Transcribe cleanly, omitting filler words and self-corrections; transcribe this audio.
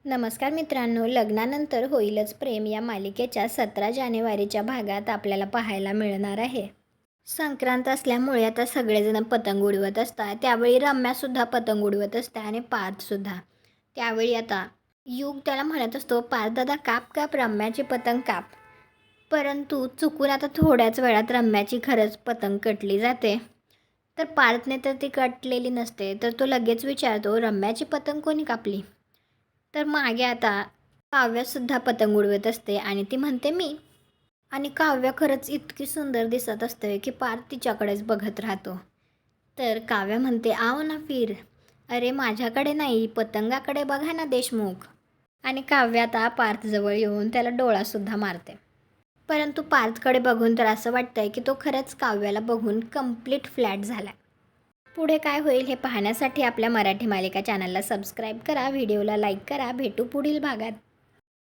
नमस्कार मित्रांनो, लग्नानंतर होईलच प्रेम या मालिकेच्या 17 जानेवारीच्या भागात आपल्याला पाहायला मिळणार आहे. संक्रांत असल्यामुळे आता सगळेजण पतंग उडवत असतात. त्यावेळी रम्यासुद्धा पतंग उडवत असते आणि पार्थसुद्धा. त्यावेळी आता युग त्याला म्हणत असतो, पार्थ दादा काप काप रम्याची पतंग काप. परंतु चुकून आता थोड्याच वेळात रम्याची खरंच पतंग कटली जाते. तर पार्थने तर ती कटलेली नसते, तर तो लगेच विचारतो, रम्याची पतंग कोणी कापली? तर मागे आता काव्यासुद्धा पतंग उडवत असते आणि ती म्हणते मी. आणि काव्या खरंच इतकी सुंदर दिसत असते की पार्थ तिच्याकडेच बघत राहतो. तर काव्या म्हणते, आओ ना फिर. अरे माझ्याकडे नाही, पतंगाकडे बघा ना देशमुख. आणि काव्या आता पार्थजवळ येऊन त्याला डोळासुद्धा मारते. परंतु पार्थकडे बघून तर असं वाटतंय की तो खरंच काव्याला बघून कम्प्लीट फ्लॅट झाला. पुढे काय होईल हे पाहण्यासाठी आपल्या मराठी मालिका चॅनलला सबस्क्राईब करा, व्हिडिओला लाईक करा. भेटू पुढील भागात.